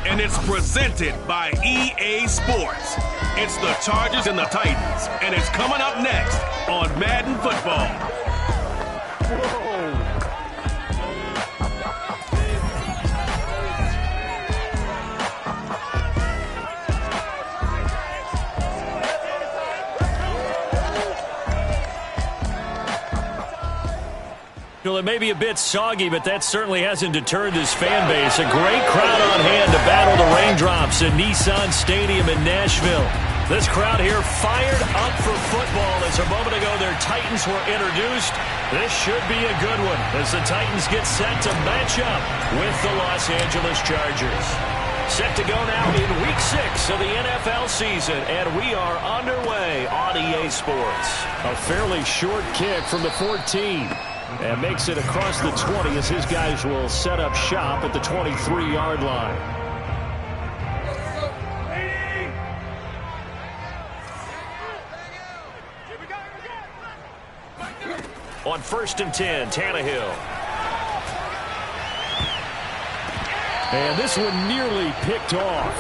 and it's presented by EA Sports. It's the Chargers and the Titans, and it's coming up next on Madden Football. Whoa. Well, it may be a bit soggy, but that certainly hasn't deterred this fan base. A great crowd on hand to battle the raindrops at Nissan Stadium in Nashville. This crowd here fired up for football as a moment ago their Titans were introduced. This should be a good one as the Titans get set to match up with the Los Angeles Chargers. Set to go now in Week 6 of the NFL season, and we are underway on EA Sports. A fairly short kick from the 14. And makes it across the 20 as his guys will set up shop at the 23-yard line. On 1st and 10, Tannehill. And this one nearly picked off.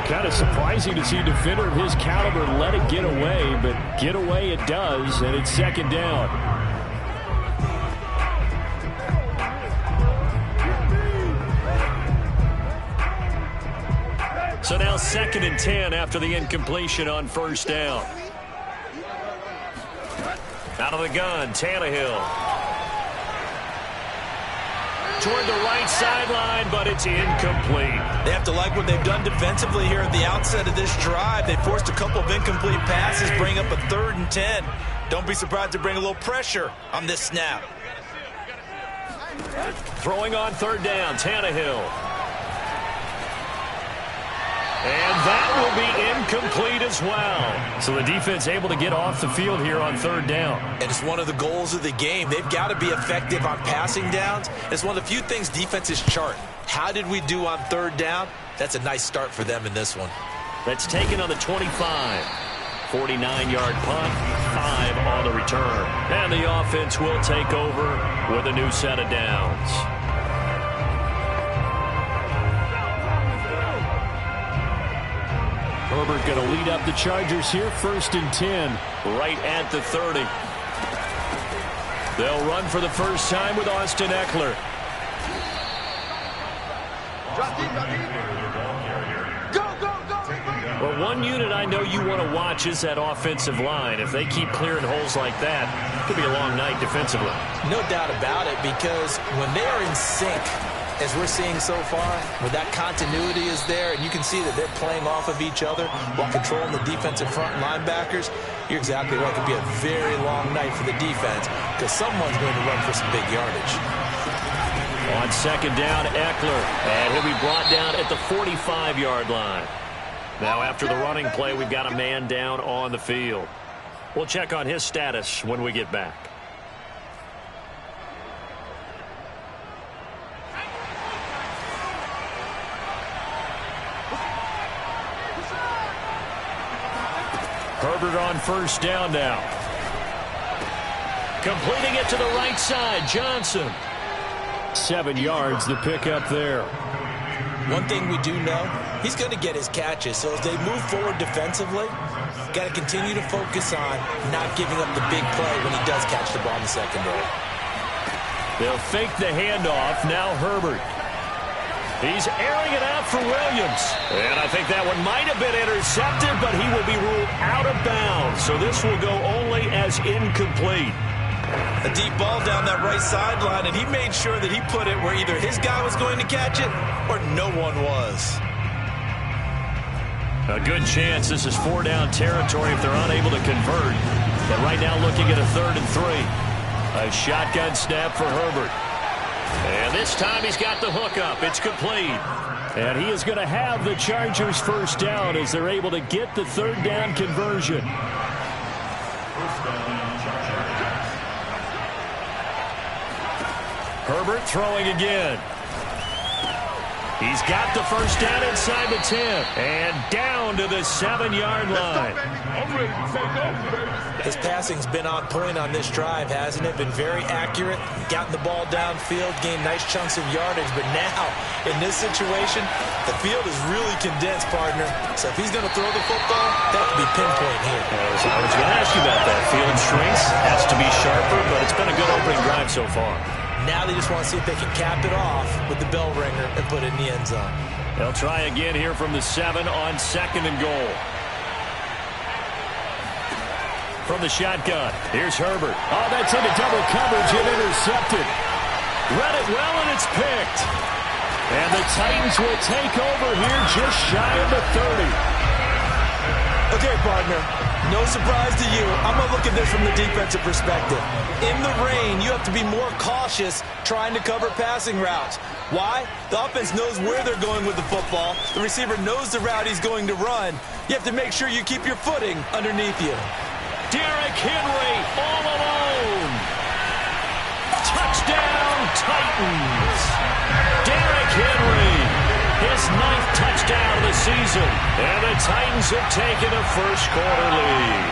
Kind of surprising to see a defender of his caliber let it get away, but get away it does, and it's 2nd down. So now 2nd and 10 after the incompletion on 1st down. Out of the gun, Tannehill. Toward the right sideline, but it's incomplete. They have to like what they've done defensively here at the outset of this drive. They forced a couple of incomplete passes, bring up a 3rd and 10. Don't be surprised to bring a little pressure on this snap. Throwing on 3rd down, Tannehill. And that will be incomplete as well. So the defense able to get off the field here on 3rd down. And it's one of the goals of the game. They've got to be effective on passing downs. It's one of the few things defenses chart. How did we do on 3rd down? That's a nice start for them in this one. That's taken on the 25. 49-yard punt, 5 on the return. And the offense will take over with a new set of downs. Herbert going to lead up the Chargers here, 1st and 10, right at the 30. They'll run for the first time with Austin Eckler. Well, one unit I know you want to watch is that offensive line. If they keep clearing holes like that, it could be a long night defensively. No doubt about it, because when they are in sync, as we're seeing so far, where that continuity is there, and you can see that they're playing off of each other while controlling the defensive front linebackers, you're exactly right. It could be a very long night for the defense because someone's going to run for some big yardage. On 2nd down, Eckler, and he'll be brought down at the 45-yard line. Now, after the running play, we've got a man down on the field. We'll check on his status when we get back. Herbert on 1st down now. Completing it to the right side, Johnson. 7 yards, the pickup there. One thing we do know, he's going to get his catches. So as they move forward defensively, got to continue to focus on not giving up the big play when he does catch the ball in the secondary. They'll fake the handoff. Now Herbert. He's airing it out for Williams. And I think that one might have been intercepted, but he will be ruled out of bounds. So this will go only as incomplete. A deep ball down that right sideline, and he made sure that he put it where either his guy was going to catch it or no one was. A good chance this is 4-down territory if they're unable to convert. But right now looking at a 3rd and 3. A shotgun snap for Herbert. And this time he's got the hookup. It's complete. And he is going to have the Chargers 1st down as they're able to get the 3rd down conversion. Herbert throwing again. He's got the first down inside the 10 and down to the 7-yard line. His passing's been on point on this drive, hasn't it? Been very accurate, gotten the ball downfield, gained nice chunks of yardage. But now, in this situation, the field is really condensed, partner. So if he's going to throw the football, that could be pinpoint here. I was going to ask you about that. Field shrinks, has to be sharper, but it's been a good opening drive so far. Now they just want to see if they can cap it off with the bell ringer and put it in the end zone. They'll try again here from the 7 on 2nd and goal. From the shotgun, here's Herbert. Oh, that's into double coverage and intercepted. Read it well, and it's picked. And the Titans will take over here just shy of the 30. Okay, partner, no surprise to you. I'm going to look at this from the defensive perspective. In the rain, you have to be more cautious trying to cover passing routes. Why? The offense knows where they're going with the football. The receiver knows the route he's going to run. You have to make sure you keep your footing underneath you. Derrick Henry all alone. Touchdown, Titans. Derrick Henry, his 9th touchdown of the season. And the Titans have taken a first-quarter lead.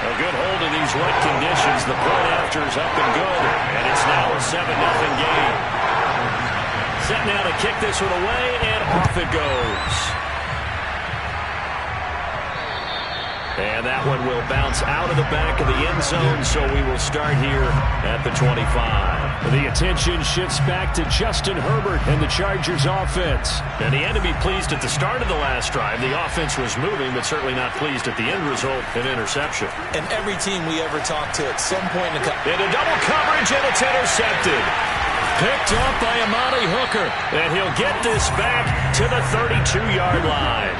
A good hold in these wet conditions. The point after is up and good. And it's now a 7-0 game. Set now to kick this one away, and off it goes. And that one will bounce out of the back of the end zone, so we will start here at the 25. The attention shifts back to Justin Herbert and the Chargers offense. And he had to be pleased at the start of the last drive. The offense was moving, but certainly not pleased at the end result, an interception. And every team we ever talked to at some point into double coverage, and it's intercepted. Picked up by Amani Hooker, and he'll get this back to the 32-yard line.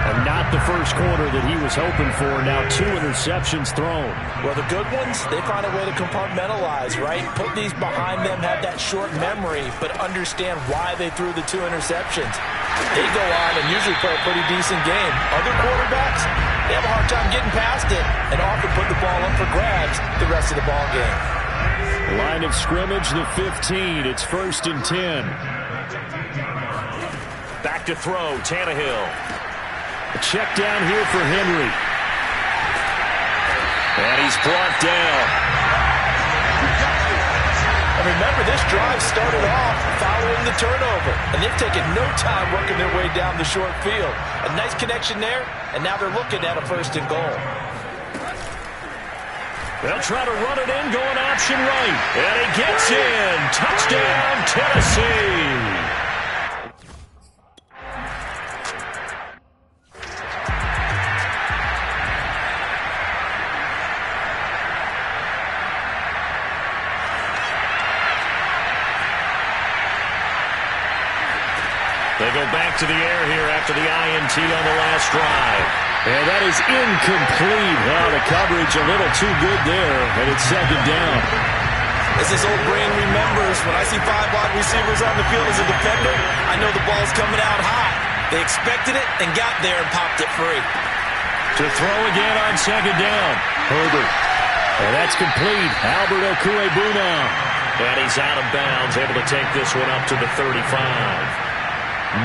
And not the first quarter that he was hoping for. Now 2 interceptions thrown. Well, the good ones, they find a way to compartmentalize, right? Put these behind them, have that short memory, but understand why they threw the 2 interceptions. They go on and usually play a pretty decent game. Other quarterbacks, they have a hard time getting past it and often put the ball up for grabs the rest of the ball game. Line of scrimmage, the 15. It's 1st and 10. Back to throw, Tannehill. A check down here for Henry. And he's brought down. And remember, this drive started off following the turnover. And they've taken no time working their way down the short field. A nice connection there, and now they're looking at a 1st and goal. They'll try to run it in, going option right. And he gets in. Touchdown, Tennessee. They go back to the air here after the INT on the last drive. And that is incomplete. Well, the coverage a little too good there, and it's 2nd down. As this old brain remembers, when I see 5 wide receivers on the field as a defender, I know the ball's coming out hot. They expected it and got there and popped it free. To throw again on 2nd down. Herbert. And that's complete. Albert Okwuegbunam. And he's out of bounds, able to take this one up to the 35.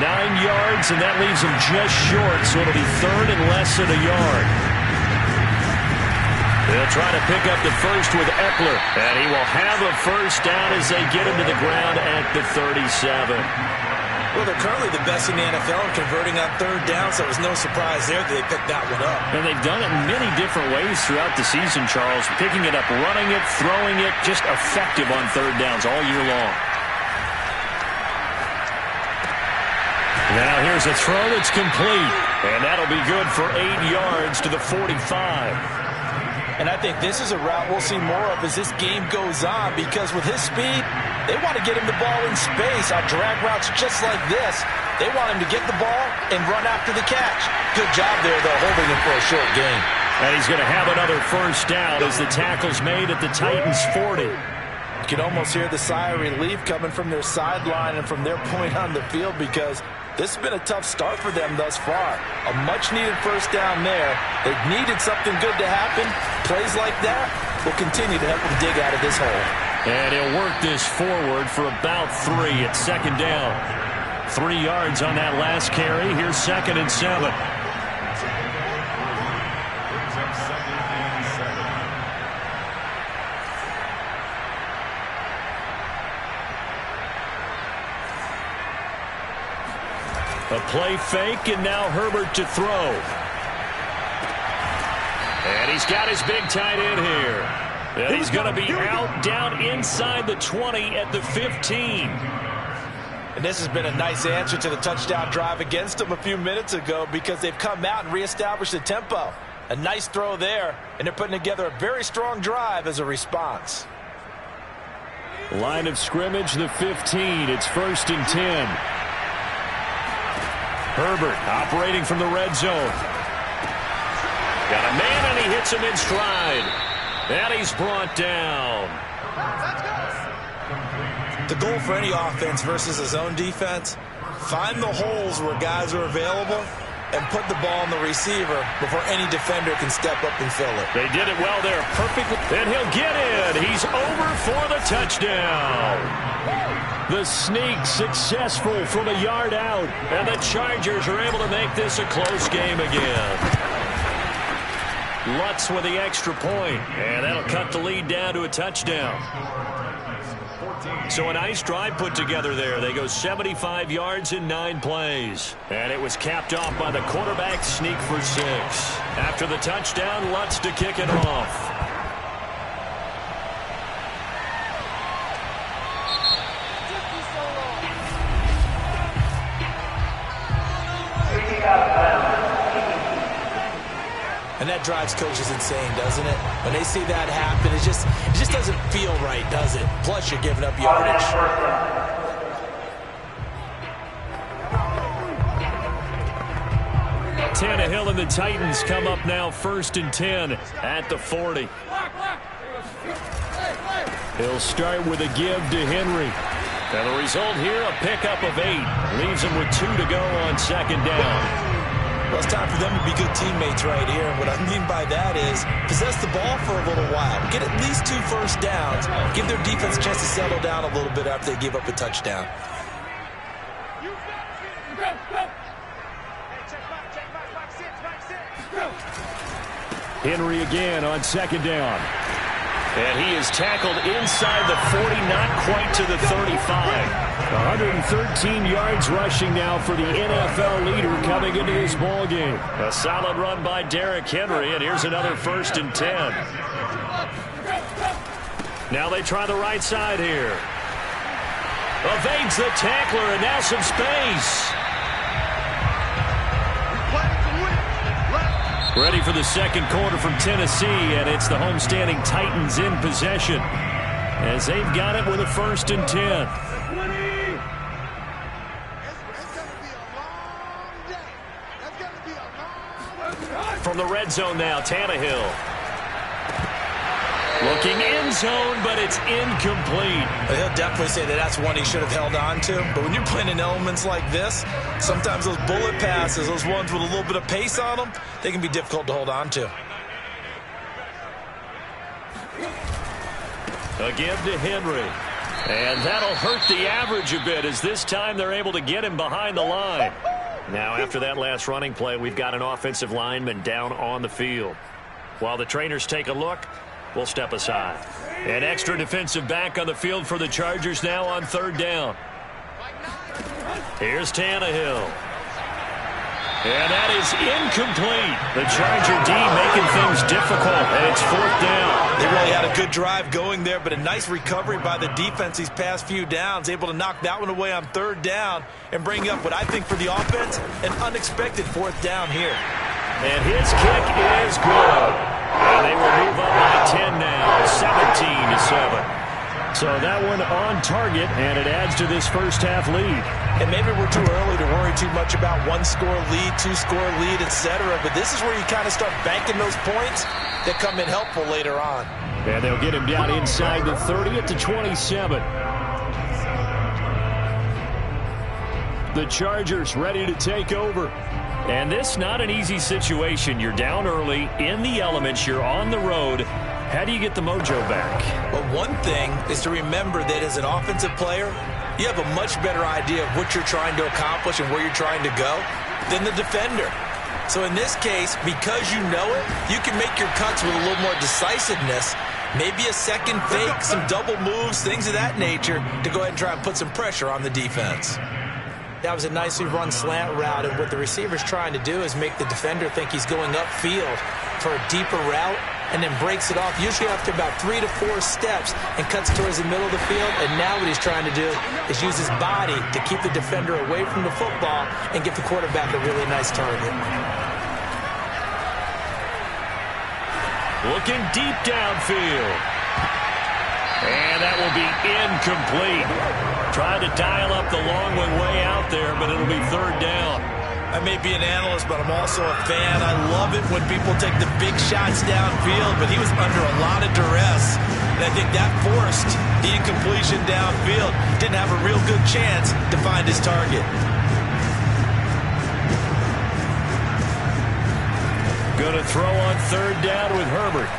9 yards, and that leaves him just short, so it'll be 3rd and less than a yard. They'll try to pick up the first with Eckler, and he will have a first down as they get him to the ground at the 37. Well, they're currently the best in the NFL in converting on 3rd down, so it was no surprise there that they picked that one up. And they've done it in many different ways throughout the season, Charles. Picking it up, running it, throwing it, just effective on 3rd downs all year long. Now here's a throw that's complete, and that'll be good for 8 yards to the 45. And I think this is a route we'll see more of as this game goes on, because with his speed, they want to get him the ball in space on drag routes just like this. They want him to get the ball and run after the catch. Good job there, though, holding him for a short gain. And he's going to have another first down as the tackle's made at the Titans' 40. You can almost hear the sigh of relief coming from their sideline and from their point on the field, because this has been a tough start for them thus far. A much-needed first down there. They've needed something good to happen. Plays like that will continue to help them dig out of this hole. And he'll work this forward for about 3 at second down. 3 yards on that last carry. Here's 2nd and 7. A play fake, and now Herbert to throw. And he's got his big tight end here. And he's going to be out down inside the 20 at the 15. And this has been a nice answer to the touchdown drive against them a few minutes ago because they've come out and reestablished the tempo. A nice throw there, and they're putting together a very strong drive as a response. Line of scrimmage, the 15. It's 1st and 10. Herbert operating from the red zone. Got a man, and he hits him in stride. And he's brought down. The goal for any offense versus his own defense, find the holes where guys are available and put the ball on the receiver before any defender can step up and fill it. They did it well there, perfectly. And he'll get in. He's over for the touchdown. The sneak successful from a yard out. And the Chargers are able to make this a close game again. Lutz with the extra point, and that'll cut the lead down to a touchdown. So a nice drive put together there. They go 75 yards in 9 plays. And it was capped off by the quarterback sneak for 6. After the touchdown, Lutz to kick it off. And that drives coaches insane, doesn't it? When they see that happen, it just doesn't feel right, does it? Plus, you're giving up yardage. Tannehill and the Titans come up now 1st and 10 at the 40. He'll start with a give to Henry. And the result here, a pickup of 8. Leaves him with 2 to go on 2nd down. Well, it's time for them to be good teammates right here. And what I mean by that is possess the ball for a little while. Get at least 2 first downs. Give their defense a chance to settle down a little bit after they give up a touchdown. Henry again on 2nd down. And he is tackled inside the 40, not quite to the 35. 113 yards rushing now for the NFL leader coming into this ballgame. A solid run by Derrick Henry, and here's another 1st and 10. Now they try the right side here. Evades the tackler, and now some space. Ready for the 2nd quarter from Tennessee, and it's the homestanding Titans in possession as they've got it with a 1st and 10. From the red zone now, Tannehill. Looking in zone, but it's incomplete. He'll definitely say that that's one he should have held on to. But when you're playing in elements like this, sometimes those bullet passes, those ones with a little bit of pace on them, they can be difficult to hold on to. A give to Henry. And that'll hurt the average a bit as this time they're able to get him behind the line. Now, after that last running play, we've got an offensive lineman down on the field. While the trainers take a look, we'll step aside. An extra defensive back on the field for the Chargers now on 3rd down. Here's Tannehill. And that is incomplete. The Charger D making things difficult, and it's 4th down. They really had a good drive going there, but a nice recovery by the defense these past few downs, able to knock that one away on 3rd down and bring up what I think for the offense, an unexpected 4th down here. And his kick is good. And they will move up by 10 now, 17-7. So that one on target, and it adds to this first half lead. And maybe we're too early to worry too much about 1-score lead, 2-score lead, etc. But this is where you kind of start banking those points that come in helpful later on. And they'll get him down inside the 30 at the 27. The Chargers ready to take over. And this not an easy situation. You're down early in the elements. You're on the road. How do you get the mojo back? Well, one thing is to remember that as an offensive player, you have a much better idea of what you're trying to accomplish and where you're trying to go than the defender. So in this case, because you know it, you can make your cuts with a little more decisiveness, maybe a second fake, some double moves, things of that nature, to go ahead and try and put some pressure on the defense. That was a nicely run slant route, and what the receiver's trying to do is make the defender think he's going upfield for a deeper route, and then breaks it off, usually after about 3 to 4 steps, and cuts towards the middle of the field. And now what he's trying to do is use his body to keep the defender away from the football and give the quarterback a really nice target. Looking deep downfield. And that will be incomplete. Trying to dial up the long way out there, but it'll be third down. I may be an analyst, but I'm also a fan. I love it when people take the big shots downfield, but he was under a lot of duress. And I think that forced the incompletion downfield. Didn't have a real good chance to find his target. Going to throw on third down with Herbert.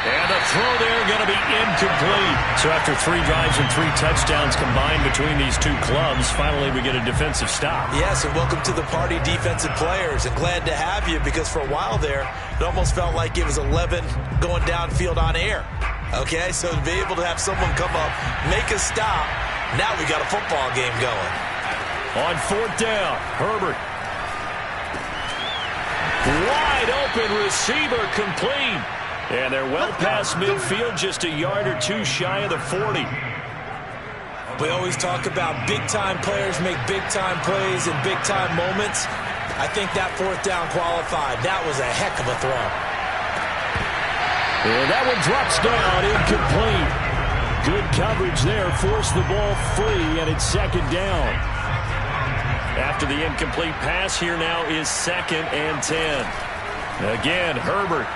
And the throw there going to be incomplete. So after 3 drives and 3 touchdowns combined between these two clubs, finally we get a defensive stop. Yes, and welcome to the party, defensive players. And glad to have you, because for a while there, it almost felt like it was 11 going downfield on air. Okay, so to be able to have someone come up, make a stop, now we got a football game going. On fourth down, Herbert. Wide open receiver, complete. And they're well past midfield, just a yard or 2 shy of the 40. We always talk about big-time players make big-time plays in big-time moments. I think that fourth down qualified. That was a heck of a throw. And that one drops down, incomplete. Good coverage there, forced the ball free, and it's second down. After the incomplete pass, here now is 2nd and 10. Again, Herbert.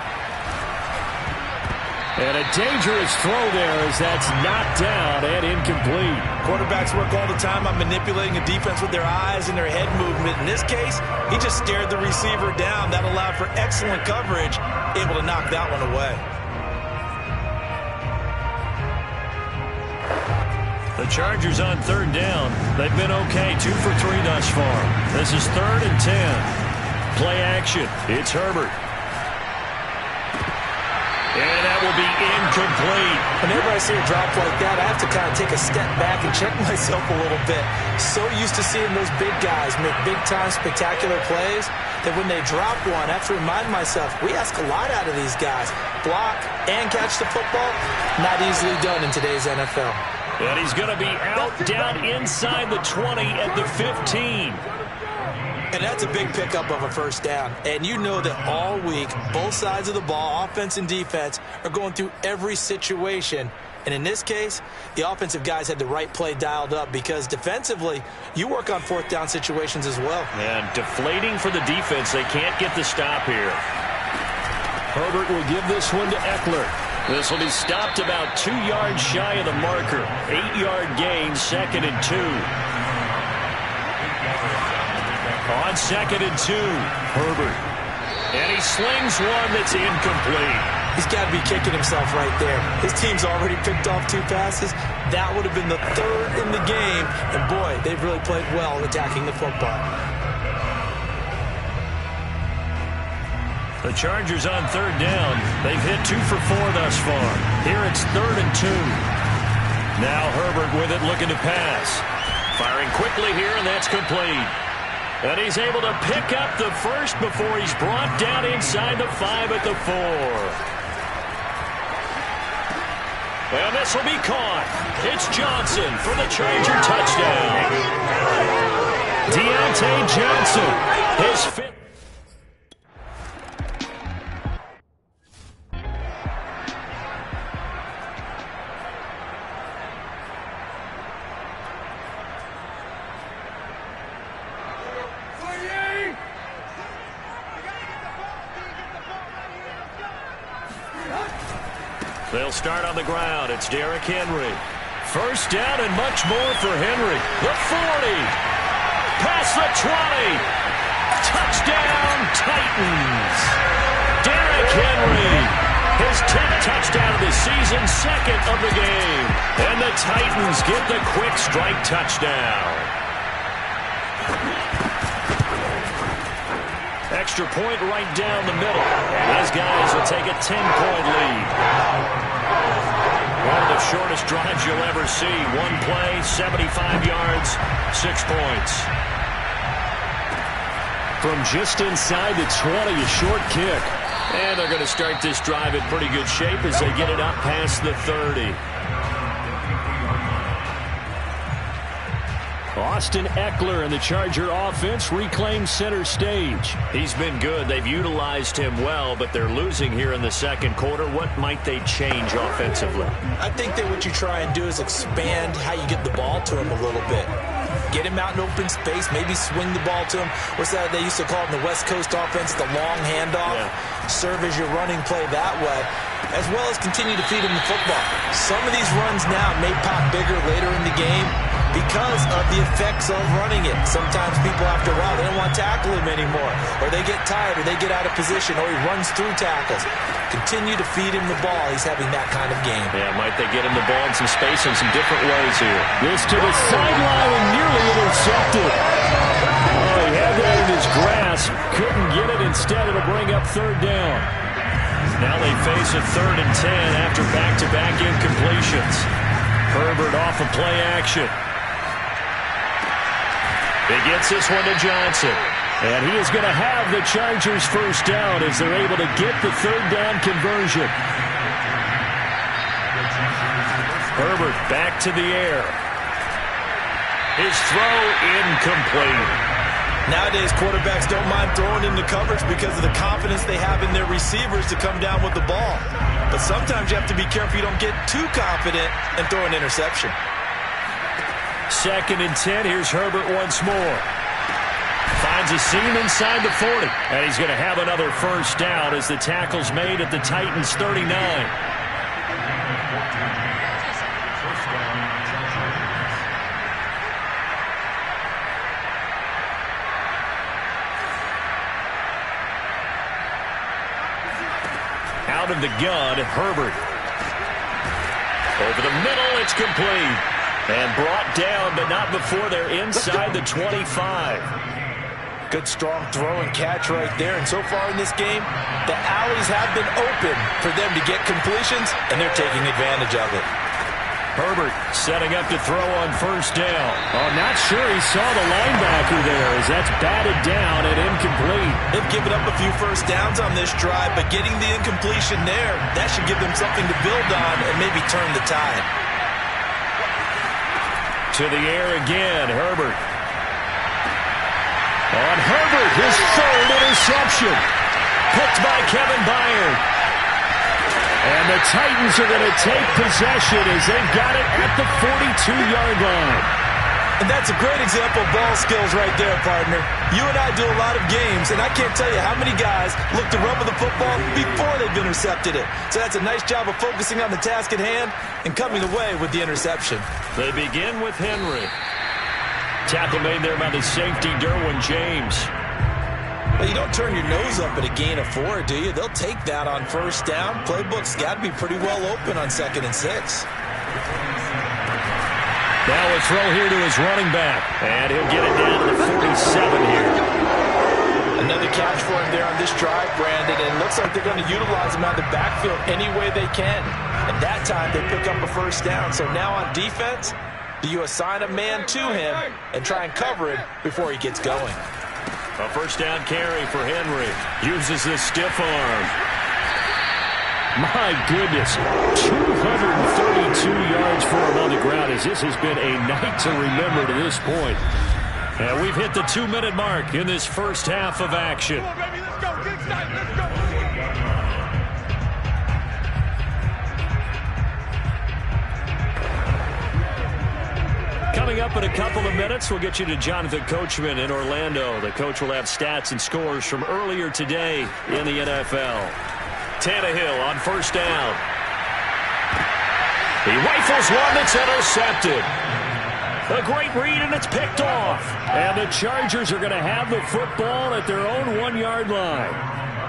And a dangerous throw there as that's knocked down and incomplete. Quarterbacks work all the time on manipulating a defense with their eyes and their head movement. In this case, he just stared the receiver down. That allowed for excellent coverage, able to knock that one away. The Chargers on third down. They've been okay, 2 for 3 thus far. This is 3rd and 10. Play action. It's Herbert. And that will be incomplete. Whenever I see a drop like that, I have to kind of take a step back and check myself a little bit. So used to seeing those big guys make big-time spectacular plays that when they drop one, I have to remind myself, we ask a lot out of these guys. Block and catch the football, not easily done in today's NFL. And he's going to be out down inside the 20 at the 15. And that's a big pickup of a first down. And you know that all week, both sides of the ball, offense and defense, are going through every situation. And in this case, the offensive guys had the right play dialed up, because defensively, you work on fourth down situations as well. And deflating for the defense. They can't get the stop here. Herbert will give this one to Eckler. This will be stopped about 2 yards shy of the marker. 8-yard gain, 2nd and 2. On 2nd and 2, Herbert. And he slings one that's incomplete. He's got to be kicking himself right there. His team's already picked off 2 passes. That would have been the 3rd in the game. And, boy, they've really played well attacking the football. The Chargers on third down. They've hit 2 for 4 thus far. Here it's 3rd and 2. Now Herbert with it, looking to pass. Firing quickly here, and that's complete. And he's able to pick up the first before he's brought down inside the 5 at the 4. And this will be caught. It's Johnson for the Charger touchdown. Deontay Johnson, his 5th. They'll start on the ground. It's Derrick Henry. First down and much more for Henry. The 40. Past the 20. Touchdown, Titans. Derrick Henry his 10th touchdown of the season, second of the game. And the Titans get the quick strike touchdown. Extra point right down the middle. And these guys will take a 10-point lead. One of the shortest drives you'll ever see. One play, 75 yards, 6 points. From just inside the 20, a short kick. And they're going to start this drive in pretty good shape as they get it up past the 30. Austin Eckler and the Charger offense reclaim center stage. He's been good. They've utilized him well, but they're losing here in the second quarter. What might they change offensively? I think that what you try and do is expand how you get the ball to him a little bit. Get him out in open space, maybe swing the ball to him. What's that they used to call it in the West Coast offense, the long handoff? Yeah. Serve as your running play that way, as well as continue to feed him the football. Some of these runs now may pop bigger later in the game because of the effects of running it. Sometimes people, after a while, they don't want to tackle him anymore, or they get tired, or they get out of position, or he runs through tackles. Continue to feed him the ball. He's having that kind of game. Yeah, might they get him the ball in some space in some different ways here. This to the sideline and nearly intercepted. Oh, he had that in his grasp. Couldn't get it. Instead, it'll bring up third down. Now they face a 3rd and 10 after back-to-back incompletions. Herbert off of play action. He gets this one to Johnson. And he is going to have the Chargers first down as they're able to get the third down conversion. Herbert back to the air. His throw incomplete. Nowadays, quarterbacks don't mind throwing into coverage because of the confidence they have in their receivers to come down with the ball. But sometimes you have to be careful you don't get too confident and throw an interception. 2nd and 10. Here's Herbert once more. Finds a seam inside the 40. And he's going to have another first down as the tackle's made at the Titans' 39. Out of the gun, Herbert. Over the middle, it's complete. And brought down, but not before they're inside the 25. Good, strong throw and catch right there. And so far in this game, the alleys have been open for them to get completions, and they're taking advantage of it. Herbert setting up to throw on first down. Oh, not sure he saw the linebacker there as that's batted down and incomplete. They've given up a few first downs on this drive, but getting the incompletion there, that should give them something to build on and maybe turn the tide. To the air again, Herbert. On Herbert, his 3rd interception. Picked by Kevin Byard. And the Titans are going to take possession as they've got it at the 42-yard line. And that's a great example of ball skills right there, partner. You and I do a lot of games, and I can't tell you how many guys look to run with the football before they've intercepted it. So that's a nice job of focusing on the task at hand and coming away with the interception. They begin with Henry. Tackle made there by the safety, Derwin James. Well, you don't turn your nose up at a gain of 4, do you? They'll take that on first down. Playbook's got to be pretty well open on 2nd and 6. Now a throw here to his running back. And he'll get it down to the 47 here. Another catch for him there on this drive, Brandon. And it looks like they're going to utilize him out of the backfield any way they can. And that time they pick up a first down. So now on defense, do you assign a man to him and try and cover him before he gets going? A first down carry for Henry. Uses the stiff arm. My goodness, 232 yards for him on the ground as this has been a night to remember to this point. And we've hit the 2-minute mark in this first half of action. Come on, baby, let's go. Get excited. Let's go. Coming up in a couple of minutes, we'll get you to Jonathan Coachman in Orlando. The coach will have stats and scores from earlier today in the NFL. Tannehill on first down. He rifles one that's intercepted. A great read, and it's picked off. And the Chargers are going to have the football at their own 1-yard line.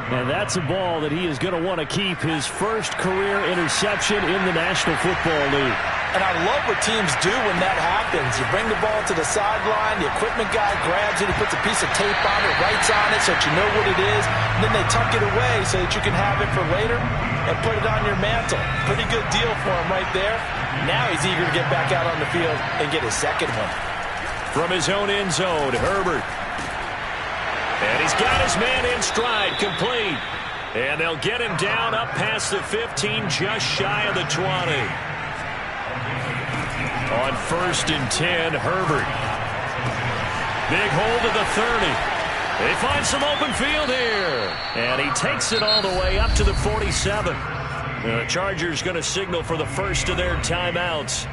And that's a ball that he is going to want to keep, his first career interception in the National Football League. And I love what teams do when that happens. You bring the ball to the sideline, the equipment guy grabs it, he puts a piece of tape on it, writes on it so that you know what it is, and then they tuck it away so that you can have it for later and put it on your mantle. Pretty good deal for him right there. Now he's eager to get back out on the field and get his second one. From his own end zone, Herbert. And he's got his man in stride, complete. And they'll get him down up past the 15, just shy of the 20. On 1st and 10, Herbert. Big hold to the 30. They find some open field here. And he takes it all the way up to the 47. The Chargers going to signal for the first of their timeouts,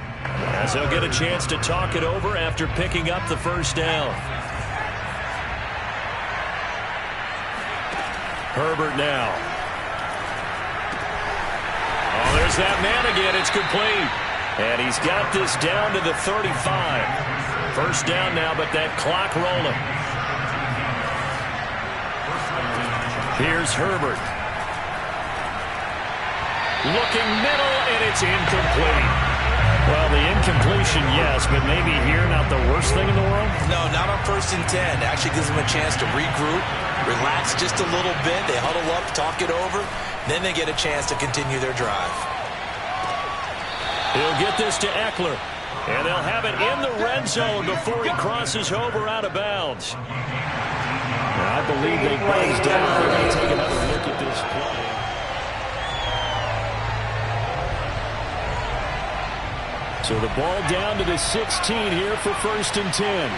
as they'll get a chance to talk it over after picking up the first down. Herbert now. Oh, there's that man again. It's complete. And he's got this down to the 35. First down now, but that clock rolling. Here's Herbert. Looking middle, and it's incomplete. Well, the incompletion, yes, but maybe here not the worst thing in the world? No, not on 1st and 10. Actually gives them a chance to regroup, relax just a little bit. They huddle up, talk it over. Then they get a chance to continue their drive. He'll get this to Eckler. And they'll have it in the red zone before he crosses over out of bounds. Now, I believe they buzzed down. They're going to take another look at this play. So the ball down to the 16 here for 1st and 10.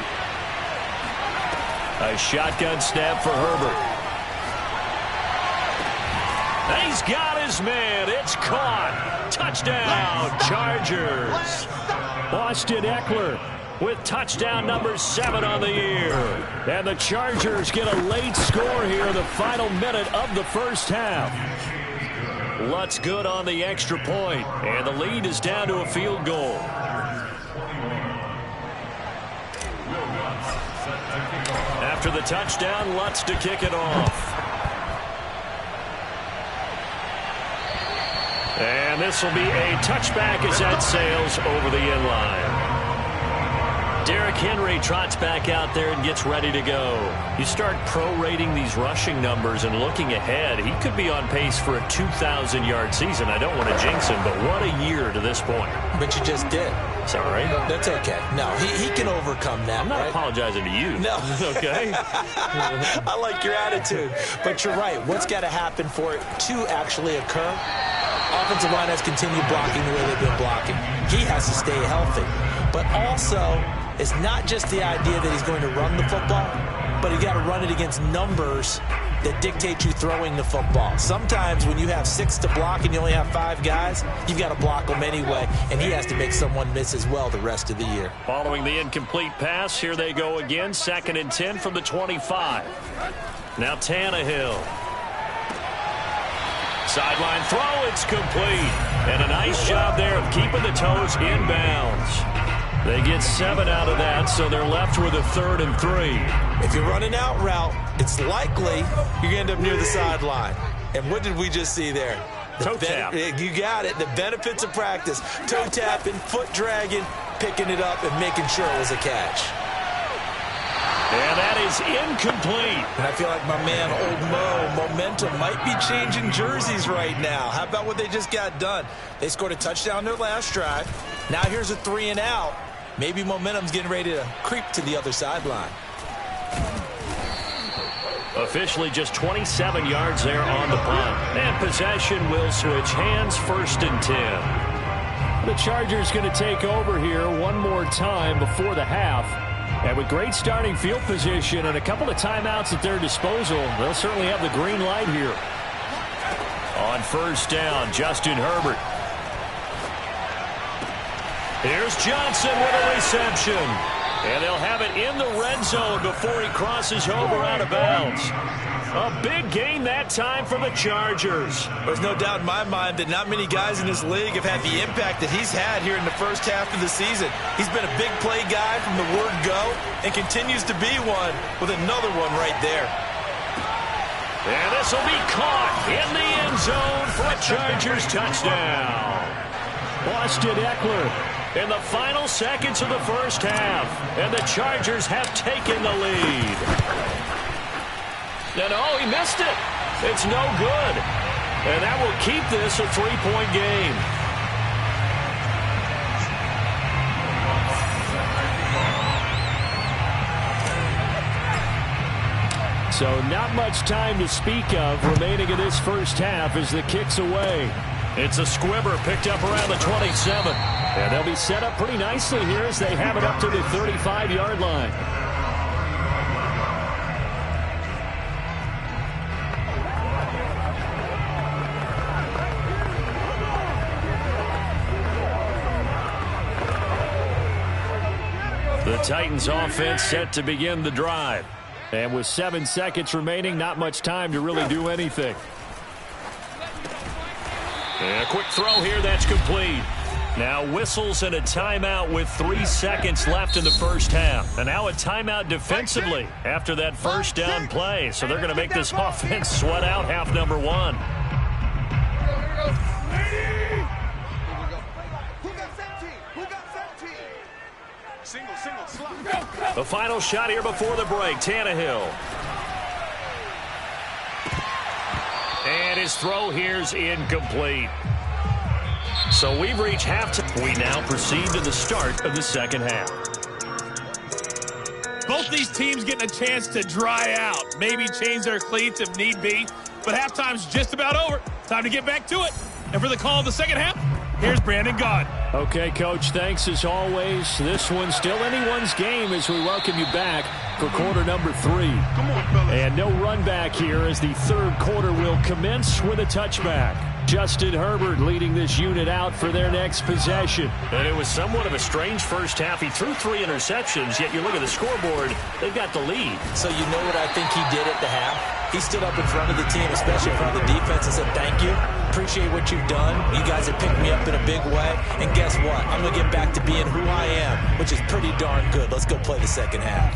A shotgun snap for Herbert. He's got his man. It's caught. Touchdown, Chargers. Austin Eckler with touchdown number 7 on the year. And the Chargers get a late score here in the final minute of the first half. Lutz good on the extra point, and the lead is down to a field goal. After the touchdown, Lutz to kick it off. And this will be a touchback as that sails over the inline. Derrick Henry trots back out there and gets ready to go. You start prorating these rushing numbers and looking ahead, he could be on pace for a 2,000-yard season. I don't want to jinx him, but what a year to this point. But you just did. Sorry. That's okay. No, he can overcome that. I'm not apologizing to you. No. Okay? I like your attitude. But you're right. What's got to happen for it to actually occur? Offensive line has continued blocking the way they've been blocking. He has to stay healthy. But also, it's not just the idea that he's going to run the football, but you got to run it against numbers that dictate you throwing the football. Sometimes when you have 6 to block and you only have 5 guys, you've got to block them anyway, and he has to make someone miss as well the rest of the year. Following the incomplete pass, here they go again, 2nd and 10 from the 25. Now Tannehill. Sideline throw, it's complete. And a nice job there of keeping the toes in bounds. They get 7 out of that, so they're left with a 3rd and 3. If you're running out route, it's likely you're going to end up near the sideline. And what did we just see there? Toe tap. You got it. The benefits of practice. Toe tapping, foot dragging, picking it up, and making sure it was a catch. And that is incomplete. And I feel like my man, Old Mo, momentum might be changing jerseys right now. How about what they just got done? They scored a touchdown their last drive. Now here's a 3 and out. Maybe momentum's getting ready to creep to the other sideline. Officially just 27 yards there on the punt. And possession will switch hands, 1st and 10. The Chargers going to take over here one more time before the half. And with great starting field position and a couple of timeouts at their disposal, they'll certainly have the green light here. On 1st down, Justin Herbert. Here's Johnson with a reception. And they'll have it in the red zone before he crosses over out of bounds. A big gain that time for the Chargers. There's no doubt in my mind that not many guys in this league have had the impact that he's had here in the first half of the season. He's been a big play guy from the word go and continues to be one with another one right there. And this will be caught in the end zone for a Chargers touchdown. Austin Eckler in the final seconds of the first half. And the Chargers have taken the lead. And oh, he missed it. It's no good. And that will keep this a 3-point game. So not much time to speak of remaining in this first half as the kick's away. It's a squibber picked up around the 27. And they'll be set up pretty nicely here as they have it up to the 35-yard line. The Titans offense set to begin the drive. And with 7 seconds remaining, not much time to really do anything. And a quick throw here, that's complete. Now whistles and a timeout with 3 seconds left in the first half. And now a timeout defensively after that first down play. So they're going to make this offense sweat out half number 1. The final shot here before the break, Tannehill. And his throw here's incomplete. So we've reached halftime. We now proceed to the start of the second half. Both these teams getting a chance to dry out. Maybe change their cleats if need be. But halftime's just about over. Time to get back to it. And for the call of the second half, here's Brandon Gaud. Okay, Coach, thanks as always. This one's still anyone's game as we welcome you back for quarter number 3. Come on, fellas. And no run back here as the third quarter will commence with a touchback. Justin Herbert leading this unit out for their next possession. And it was somewhat of a strange first half. He threw 3 interceptions, yet you look at the scoreboard, they've got the lead. So you know what I think he did at the half? He stood up in front of the team, especially in front of the defense, and said, thank you. Appreciate what you've done. You guys have picked me up in a big way. And guess what? I'm going to get back to being who I am, which is pretty darn good. Let's go play the second half.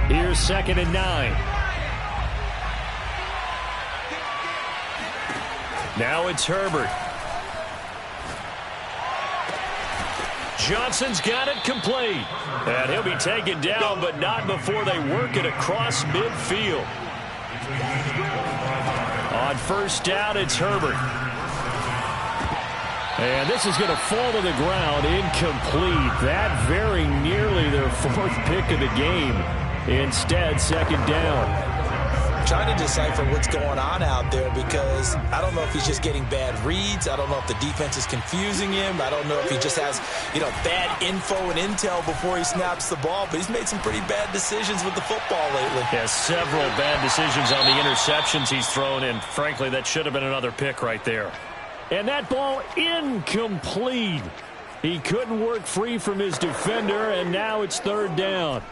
Here's 2nd and 9. Now it's Herbert. Johnson's got it complete. And he'll be taken down, but not before they work it across midfield. On first down, it's Herbert. And this is going to fall to the ground, incomplete. That very nearly their 4th pick of the game. Instead, 2nd down. Trying to decipher what's going on out there because I don't know if he's just getting bad reads. I don't know if the defense is confusing him. I don't know if he just has, bad info and intel before he snaps the ball. But he's made some pretty bad decisions with the football lately. Yeah, several bad decisions on the interceptions he's thrown, and frankly, that should have been another pick right there. And that ball incomplete. He couldn't work free from his defender, and now it's 3rd down.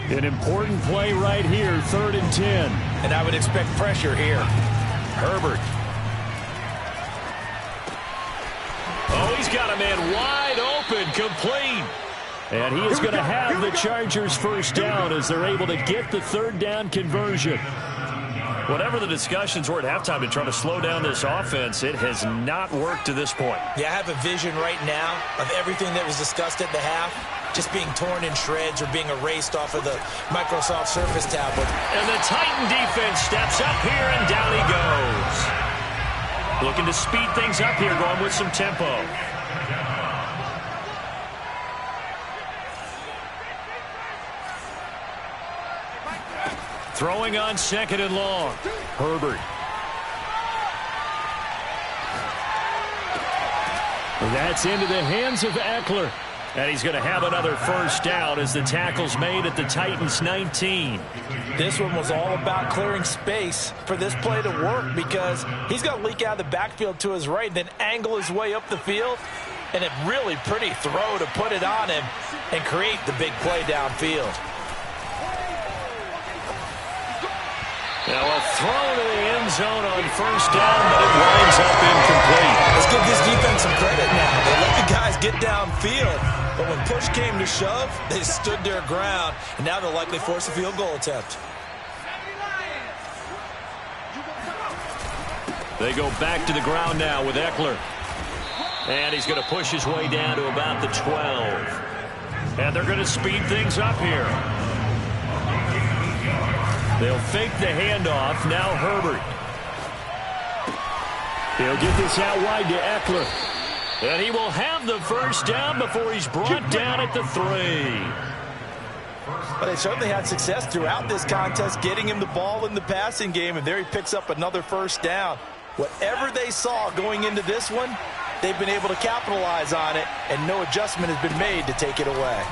An important play right here, 3rd and 10. And I would expect pressure here. Herbert. Oh, he's got a man wide open, complete. And he is going to have the Chargers first down as they're able to get the 3rd down conversion. Whatever the discussions were at halftime to try to slow down this offense, it has not worked to this point. Yeah, I have a vision right now of everything that was discussed at the half just being torn in shreds or being erased off of the Microsoft Surface tablet. And the Titan defense steps up here, and down he goes. Looking to speed things up here, going with some tempo. Throwing on 2nd and long. Herbert. That's into the hands of Eckler. And he's going to have another first down as the tackle's made at the Titans' 19. This one was all about clearing space for this play to work because he's going to leak out of the backfield to his right and then angle his way up the field. And a really pretty throw to put it on him and create the big play downfield. Now a throw to the end zone on first down, but it winds up incomplete. Let's give this defense some credit now. They let the guys get downfield, but when push came to shove, they stood their ground, and now they'll likely force a field goal attempt. They go back to the ground now with Eckler. And he's going to push his way down to about the 12. And they're going to speed things up here. They'll fake the handoff. Now Herbert. He'll get this out wide to Eckler. And he will have the first down before he's brought down at the 3. But they certainly had success throughout this contest, getting him the ball in the passing game, and there he picks up another first down. Whatever they saw going into this one, they've been able to capitalize on it, and no adjustment has been made to take it away.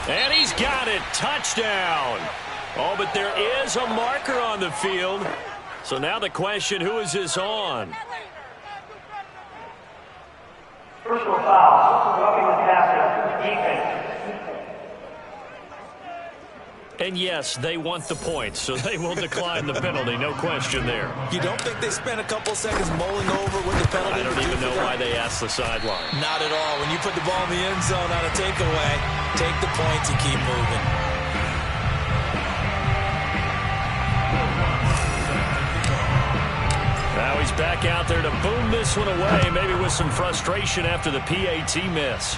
And he's got it. Touchdown. Oh, but there is a marker on the field. So now the question, who is this on? Personal foul. Roughing the passer. Defense. And yes, they want the points, so they will decline the penalty. No question there. You don't think they spent a couple seconds mulling over what the penalty I don't even know why they asked the sideline. Not at all. When you put the ball in the end zone on a takeaway, take the points and keep moving. Now he's back out there to boom this one away, maybe with some frustration after the PAT miss.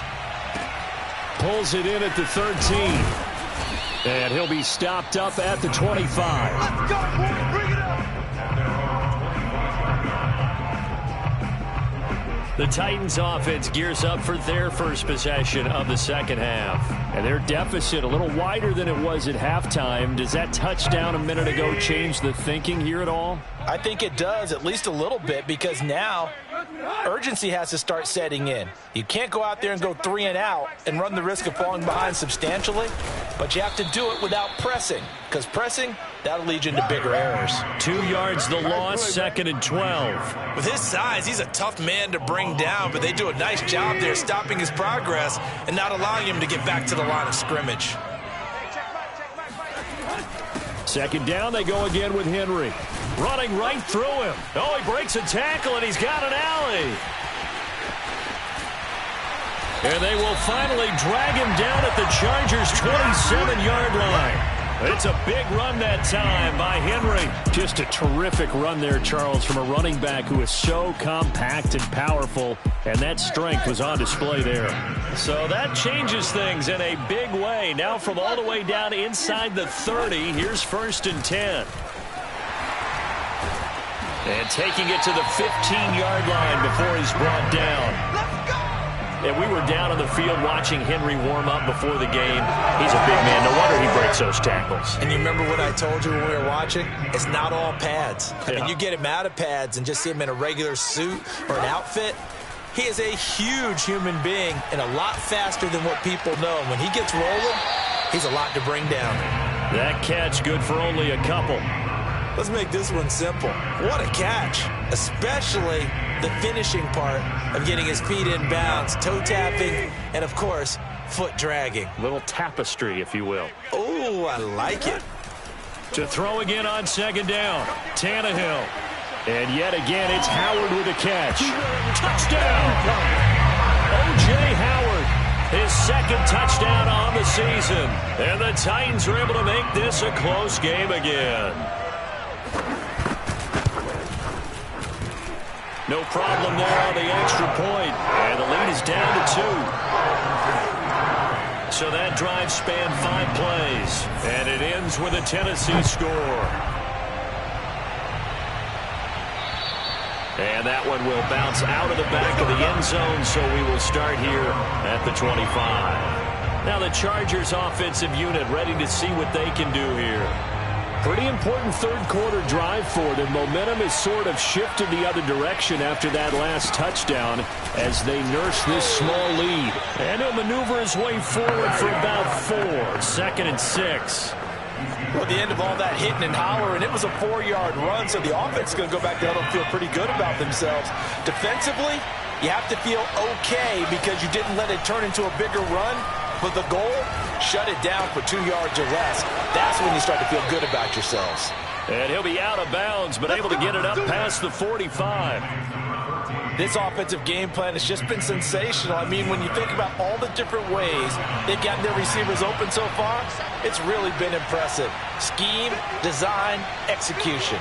Pulls it in at the 13. And he'll be stopped up at the 25. Let's go, boys. Bring it up. The Titans offense gears up for their first possession of the second half. And their deficit a little wider than it was at halftime. Does that touchdown a minute ago change the thinking here at all? I think it does, at least a little bit, because now urgency has to start setting in. You can't go out there and go 3 and out and run the risk of falling behind substantially, but you have to do it without pressing, because pressing, that'll lead you into bigger errors. 2 yards the loss, 2nd and 12. With his size, he's a tough man to bring down, but they do a nice job there stopping his progress and not allowing him to get back to the line of scrimmage. 2nd down, they go again with Henry. Running right through him. Oh, he breaks a tackle, and he's got an alley. And they will finally drag him down at the Chargers' 27-yard line. It's a big run that time by Henry. Just a terrific run there, Charles, from a running back who is so compact and powerful, and that strength was on display there. So that changes things in a big way. Now from all the way down inside the 30, here's 1st and 10. And taking it to the 15-yard line before he's brought down. And we were down on the field watching Henry warm up before the game. He's a big man. No wonder he breaks those tackles. And you remember what I told you when we were watching? It's not all pads. I mean, you get him out of pads and just see him in a regular suit or an outfit. He is a huge human being and a lot faster than what people know. And when he gets rolling, he's a lot to bring down. That catch good for only a couple. Let's make this one simple. What a catch, especially the finishing part of getting his feet in bounds, toe tapping, and, of course, foot dragging. Little tapestry, if you will. Oh, I like it. To throw again on 2nd down, Tannehill. And yet again, it's Howard with a catch. Touchdown! O.J. Howard, his 2nd touchdown on the season. And the Titans are able to make this a close game again. No problem there on the extra point. And the lead is down to 2. So that drive spanned 5 plays. And it ends with a Tennessee score. And that one will bounce out of the back of the end zone, so we will start here at the 25. Now the Chargers offensive unit ready to see what they can do here. Pretty important 3rd quarter drive for them. Momentum has sort of shifted the other direction after that last touchdown as they nurse this small lead. And he'll maneuver his way forward for about 4. 2nd and 6. Well, the end of all that hitting and hollering, it was a 4-yard run, so the offense is going to go back there and feel pretty good about themselves. Defensively, you have to feel okay because you didn't let it turn into a bigger run. But the goal, shut it down for 2 yards or less. That's when you start to feel good about yourselves. And he'll be out of bounds, but able to get it up past the 45. This offensive game plan has just been sensational. I mean, when you think about all the different ways they've gotten their receivers open so far, it's really been impressive. Scheme, design, execution.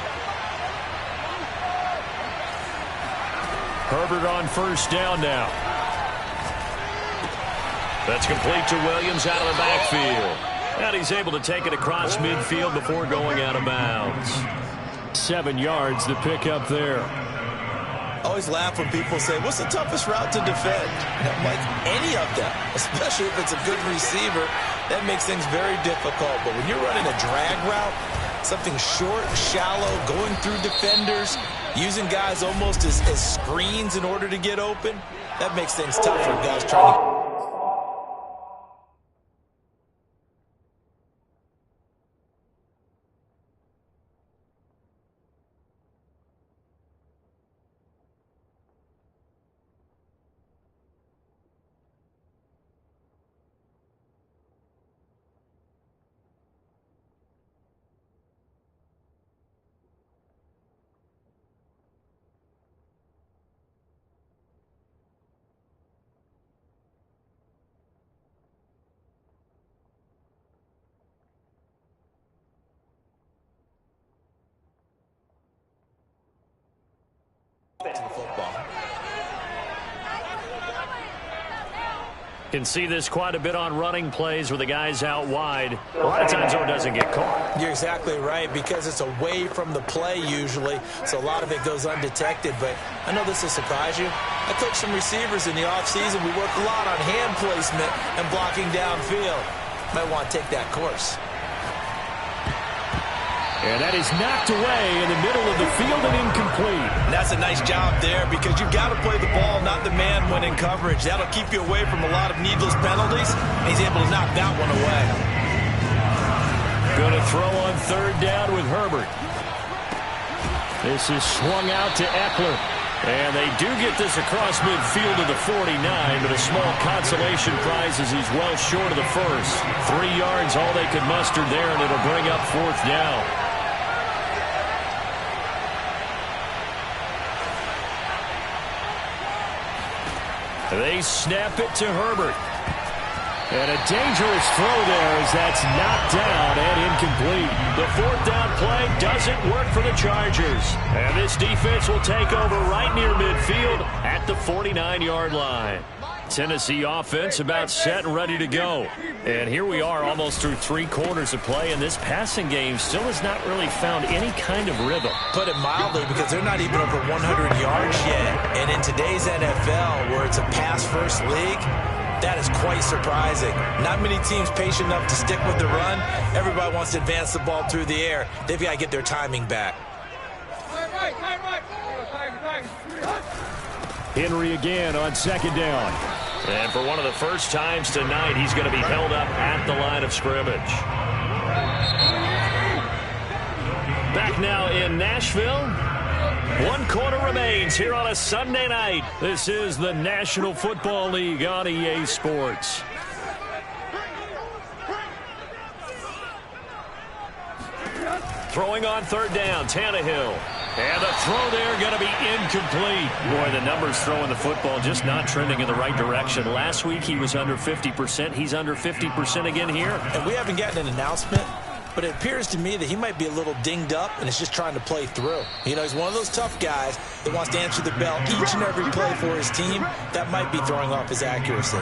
Herbert on first down now. That's complete to Williams out of the backfield. And he's able to take it across midfield before going out of bounds. 7 yards the pick up there. I always laugh when people say, what's the toughest route to defend? And I'm like, any of them, especially if it's a good receiver. That makes things very difficult. But when you're running a drag route, something short, shallow, going through defenders, using guys almost as screens in order to get open, that makes things tough for guys trying to... Can see this quite a bit on running plays where the guy's out wide. A lot of times, though, it doesn't get caught. You're exactly right, because it's away from the play usually, so a lot of it goes undetected. But I know this will surprise you. I coached some receivers in the offseason. We work a lot on hand placement and blocking downfield. Might want to take that course. And that is knocked away in the middle of the field and incomplete. And that's a nice job there, because you've got to play the ball, not the man when in coverage. That'll keep you away from a lot of needless penalties. And he's able to knock that one away. Going to throw on third down with Herbert. This is swung out to Eckler. And they do get this across midfield to the 49, but a small consolation prize as he's well short of the first. 3 yards, all they could muster there, and it'll bring up fourth down. They snap it to Herbert. And a dangerous throw there as that's knocked down and incomplete. The fourth down play doesn't work for the Chargers. And this defense will take over right near midfield at the 49-yard line. Tennessee offense about set and ready to go. And here we are almost through 3 quarters of play, and this passing game still has not really found any kind of rhythm. Put it mildly, because they're not even over 100 yards yet. And in today's NFL, where it's a pass-first league, that is quite surprising. Not many teams patient enough to stick with the run. Everybody wants to advance the ball through the air. They've got to get their timing back. Henry again on second down. And for one of the first times tonight, he's going to be held up at the line of scrimmage. Back now in Nashville. 1 quarter remains here on a Sunday night. This is the National Football League on EA Sports. Throwing on third down, Tannehill. And the throw there going to be incomplete. Boy, the numbers throwing the football just not trending in the right direction. Last week he was under 50%. He's under 50% again here. And we haven't gotten an announcement, but it appears to me that he might be a little dinged up and is just trying to play through. You know, he's one of those tough guys that wants to answer the bell each and every play for his team. That might be throwing off his accuracy.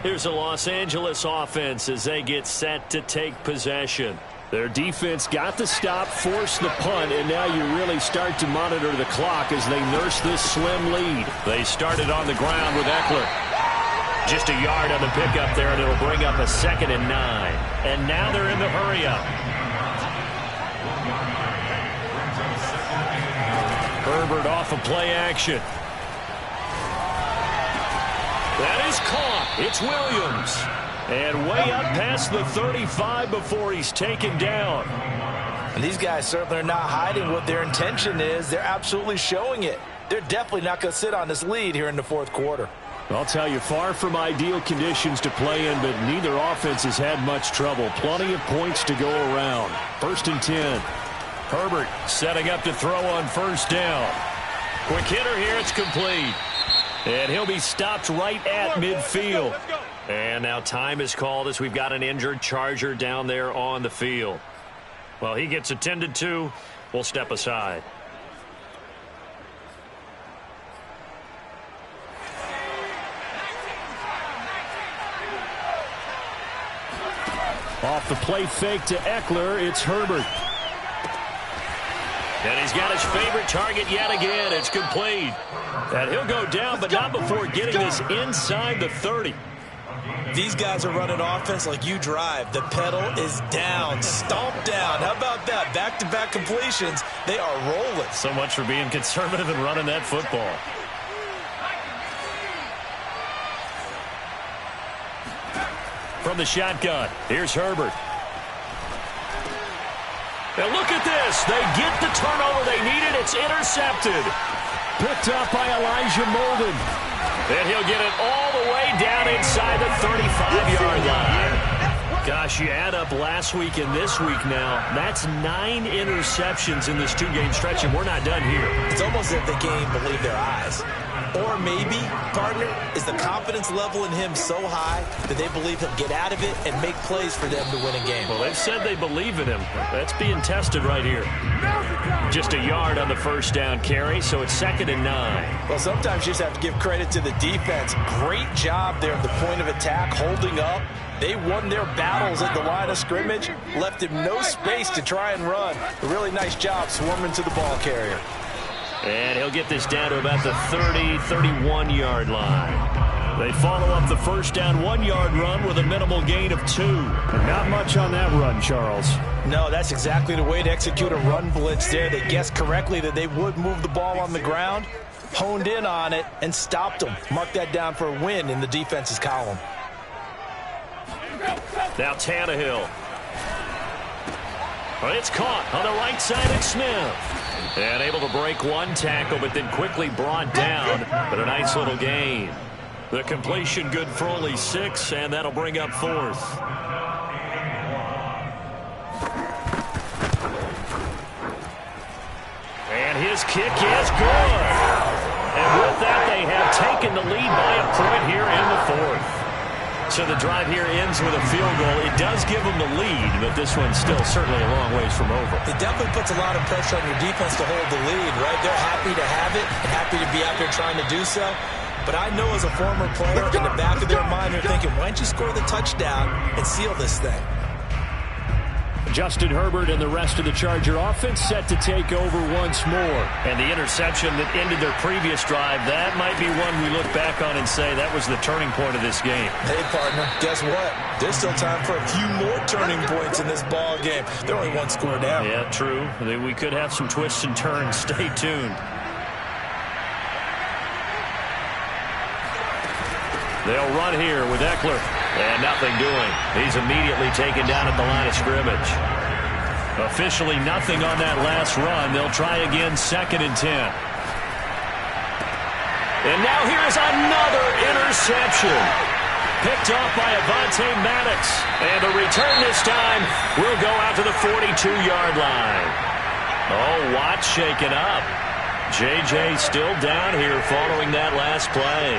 Here's the Los Angeles offense as they get set to take possession. Their defense got the stop, forced the punt, and now you really start to monitor the clock as they nurse this slim lead. They started on the ground with Eckler. Just a yard on the pickup there, and it'll bring up a 2nd and 9. And now they're in the hurry-up. Herbert off of play action. That is caught. It's Williams. And way up past the 35 before he's taken down. And these guys certainly are not hiding what their intention is. They're absolutely showing it. They're definitely not going to sit on this lead here in the fourth quarter. I'll tell you, far from ideal conditions to play in, but neither offense has had much trouble. Plenty of points to go around. 1st and 10. Herbert setting up to throw on first down. Quick hitter here. It's complete. And he'll be stopped right at midfield. And now time is called as we've got an injured Charger down there on the field. Well, he gets attended to. We'll step aside. Off the play fake to Eckler, it's Herbert. And he's got his favorite target yet again. It's complete. And he'll go down, but not before getting this inside the 30. These guys are running offense like you drive. The pedal is down, stomped down. How about that? Back-to-back completions. They are rolling. So much for being conservative and running that football. From the shotgun, here's Herbert. Now look at this. They get the turnover they needed. It's intercepted. Picked up by Elijah Molden. And he'll get it all the way down inside the 35-yard line. Gosh, you add up last week and this week now. That's 9 interceptions in this 2-game stretch, and we're not done here. It's almost as if they can't even believe their eyes. Or maybe, partner, is the confidence level in him so high that they believe he'll get out of it and make plays for them to win a game. Well, they've said they believe in him. That's being tested right here. Just a yard on the first down carry, so it's 2nd and 9. Well, sometimes you just have to give credit to the defense. Great job there at the point of attack, holding up. They won their battles at the line of scrimmage, left him no space to try and run. A really nice job swarming to the ball carrier. And he'll get this down to about the 30, 31-yard line. They follow up the first down 1-yard run with a minimal gain of 2. And not much on that run, Charles. No, that's exactly the way to execute a run blitz there. They guessed correctly that they would move the ball on the ground, honed in on it, and stopped them. Mark that down for a win in the defense's column. Now Tannehill. Well, it's caught on the right side of Smith. And able to break one tackle, but then quickly brought down. But a nice little gain. The completion good for only 6, and that'll bring up 4th. And his kick is good. And with that, they have taken the lead by a point here in the 4th. So the drive here ends with a field goal. It does give them the lead, but this one's still certainly a long ways from over. It definitely puts a lot of pressure on your defense to hold the lead, right? They're happy to have it and happy to be out there trying to do so. But I know as a former player, in the back of their mind, they're thinking, why don't you score the touchdown and seal this thing? Justin Herbert and the rest of the Charger offense set to take over once more. And the interception that ended their previous drive, that might be one we look back on and say that was the turning point of this game. Hey, partner, guess what? There's still time for a few more turning points in this ball game. They're only 1 score down. Yeah, true. We could have some twists and turns. Stay tuned. They'll run here with Eckler. And nothing doing. He's immediately taken down at the line of scrimmage. Officially nothing on that last run. They'll try again, 2nd and 10. And now here's another interception. Picked off by Avonte Maddox. And the return this time will go out to the 42-yard line. Oh, Watt shaken up. J.J. still down here following that last play.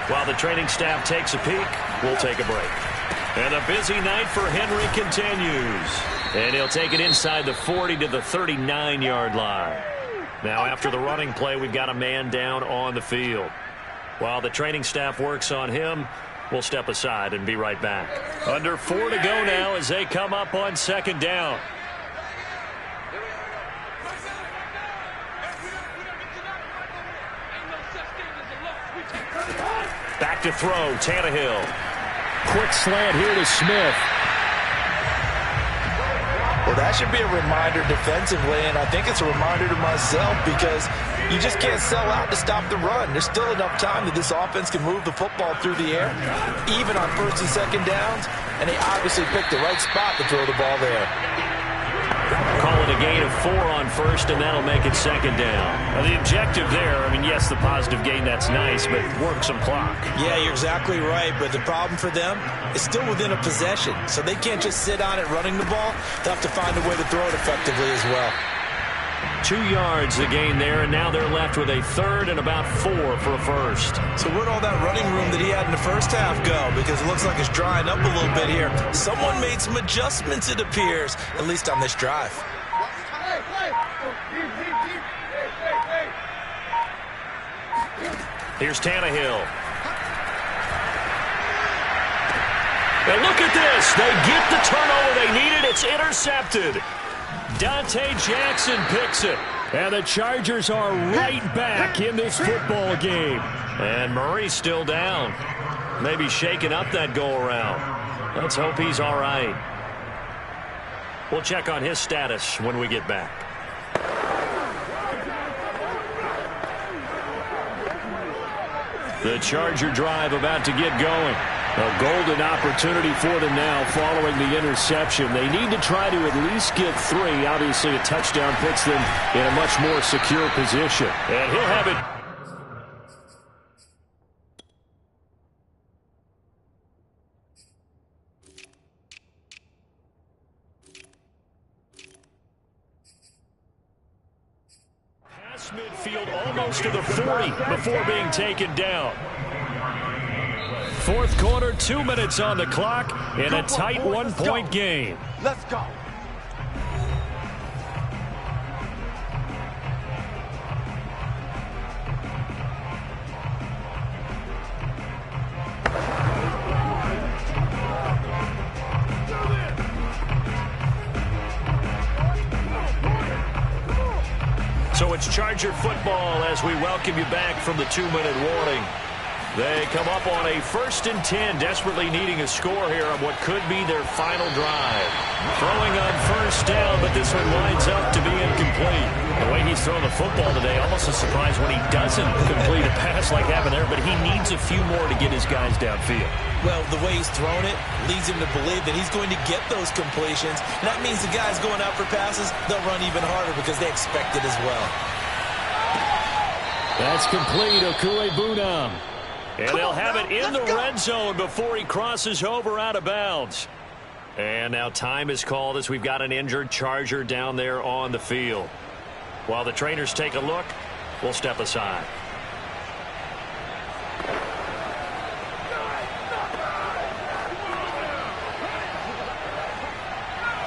While the training staff takes a peek, we'll take a break. And a busy night for Henry continues. And he'll take it inside the 40 to the 39-yard line. Now after the running play, we've got a man down on the field. While the training staff works on him, we'll step aside and be right back. Under 4 to go now as they come up on 2nd down. Back to throw, Tannehill. Quick slant here to Smith. Well, that should be a reminder defensively, and I think it's a reminder to myself because you just can't sell out to stop the run. There's still enough time that this offense can move the football through the air, even on 1st and 2nd downs, and they obviously picked the right spot to throw the ball there. Call it a gain of 4 on 1st, and that'll make it 2nd down. Now, the objective there, I mean, yes, the positive gain, that's nice, but work some clock. Yeah, you're exactly right, but the problem for them is still within a possession, so they can't just sit on it running the ball. They'll have to find a way to throw it effectively as well. 2 yards the gain there, and now they're left with a third and about 4 for a first. So where'd all that running room that he had in the first half go? Because it looks like it's drying up a little bit here. Someone made some adjustments, it appears, at least on this drive. Here's Tannehill. And look at this. They get the turnover they needed. It's intercepted. Dante Jackson picks it. And the Chargers are right back in this football game. And Murray's still down. Maybe shaking up that go-around. Let's hope he's all right. We'll check on his status when we get back. The Charger drive about to get going. A golden opportunity for them now following the interception. They need to try to at least get 3. Obviously, a touchdown puts them in a much more secure position. And he'll have it. Past midfield almost to the 40 before being taken down. Fourth quarter, 2 minutes on the clock in a tight 1-point game. Let's go. So it's Charger football as we welcome you back from the 2-minute warning. They come up on a 1st and 10, desperately needing a score here on what could be their final drive. Throwing on 1st down, but this one winds up to be incomplete. The way he's thrown the football today, almost a surprise when he doesn't complete a pass like happened there, but he needs a few more to get his guys downfield. Well, the way he's thrown it leads him to believe that he's going to get those completions. And that means the guys going out for passes, they'll run even harder because they expect it as well. That's complete, Okuebunam. And they'll have it in the red zone before he crosses over out of bounds. And now time is called as we've got an injured Charger down there on the field. While the trainers take a look, we'll step aside.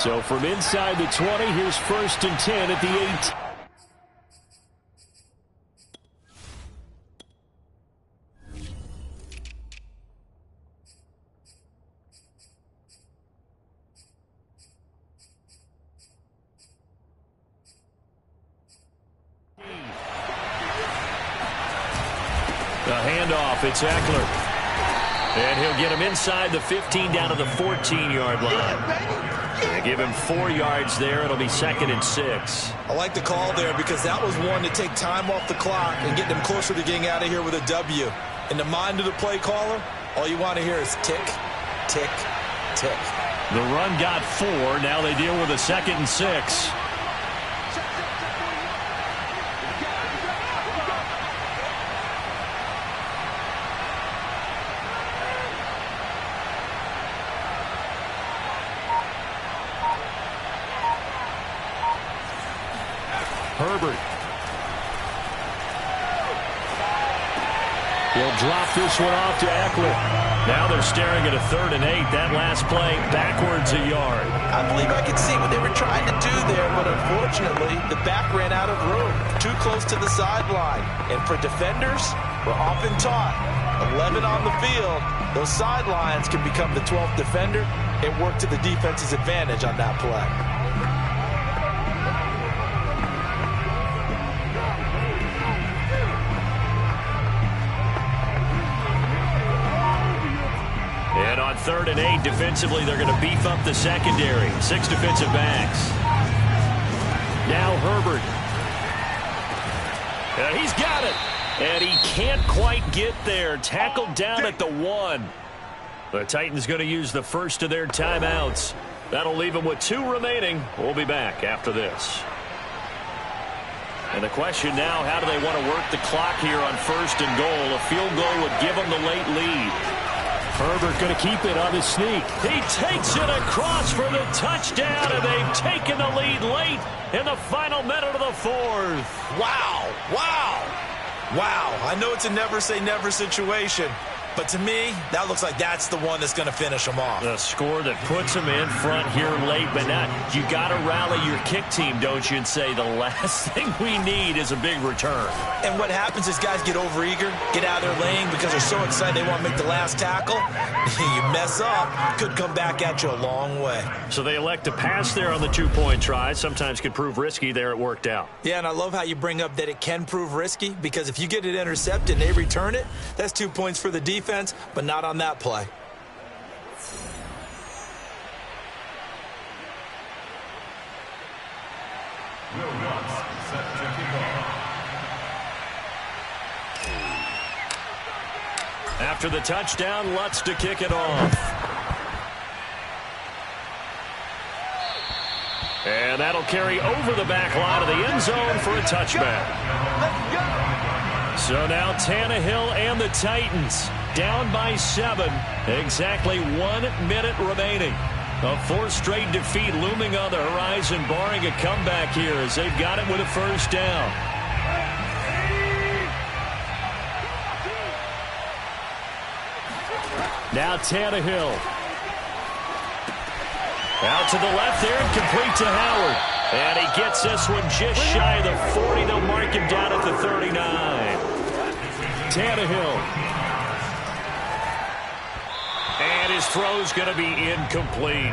So from inside the 20, here's 1st and 10 at the 8. The handoff, it's Eckler. And he'll get him inside the 15 down to the 14-yard line. They give him 4 yards there. It'll be 2nd and 6. I like the call there because that was one to take time off the clock and get them closer to getting out of here with a W. In the mind of the play caller, all you want to hear is tick, tick, tick. The run got 4. Now they deal with a 2nd and 6. Herbert. He'll drop this one off to Eckler. Now they're staring at a 3rd and 8. That last play backwards a yard. I believe I could see what they were trying to do there, but unfortunately the back ran out of room. Too close to the sideline. And for defenders, we're often taught 11 on the field. Those sidelines can become the 12th defender and work to the defense's advantage on that play. And on 3rd and 8, defensively, they're going to beef up the secondary. 6 defensive backs. Now Herbert. And he's got it. And he can't quite get there. Tackled down at the 1. The Titans going to use the first of their timeouts. That'll leave them with 2 remaining. We'll be back after this. And the question now, how do they want to work the clock here on 1st and goal? A field goal would give them the late lead. Herbert going to keep it on his sneak. He takes it across for the touchdown, and they've taken the lead late in the final minute of the fourth. Wow. I know it's a never-say-never situation, but to me, that looks like that's the one that's going to finish them off. The score that puts them in front here late, but not. You got to rally your kick team, don't you, and say the last thing we need is a big return. And what happens is guys get overeager, get out of their lane because they're so excited they want to make the last tackle. You mess up, could come back at you a long way. So they elect to pass there on the two-point try. Sometimes could prove risky. There it worked out. Yeah, and I love how you bring up that it can prove risky, because if you get it intercepted and they return it, that's 2 points for the defense, but not on that play. After the touchdown, Lutz to kick it off. And that'll carry over the back line of the end zone for a touchback. So now Tannehill and the Titans down by 7. Exactly 1 minute remaining. A fourth straight defeat looming on the horizon, barring a comeback here as they've got it with a first down. Now Tannehill. Out to the left there and complete to Howard. And he gets this one just shy of the 40. They'll mark him down at the 39. Tannehill. And his throw's going to be incomplete.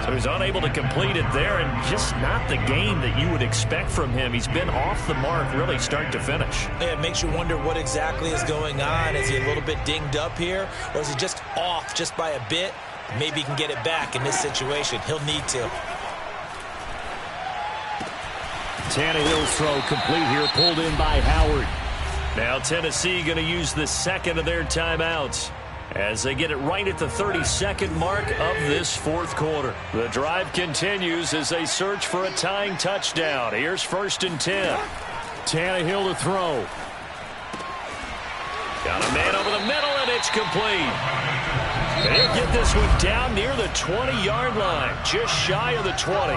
So he's unable to complete it there, and just not the game that you would expect from him. He's been off the mark really start to finish. Yeah, it makes you wonder what exactly is going on. Is he a little bit dinged up here, or is he just off just by a bit? Maybe he can get it back in this situation. He'll need to. Tannehill's throw complete here, pulled in by Howard. Now Tennessee going to use the second of their timeouts as they get it right at the 32nd mark of this fourth quarter. The drive continues as they search for a tying touchdown. Here's 1st and 10. Tannehill to throw. Got a man over the middle, and it's complete. They'll get this one down near the 20-yard line, just shy of the 20.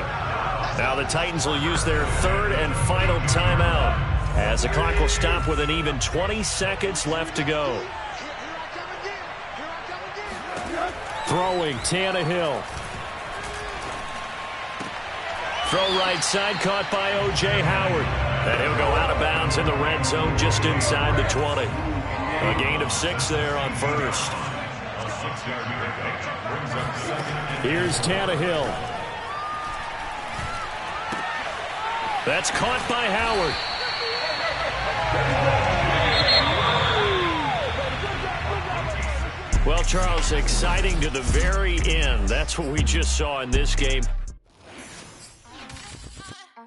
Now the Titans will use their third and final timeout as the clock will stop with an even 20 seconds left to go. Throwing, Tannehill. Throw right side, caught by O.J. Howard. And he'll go out of bounds in the red zone just inside the 20. A gain of 6 there on first. Here's Tannehill. That's caught by Howard. Well, Charles, exciting to the very end. That's what we just saw in this game.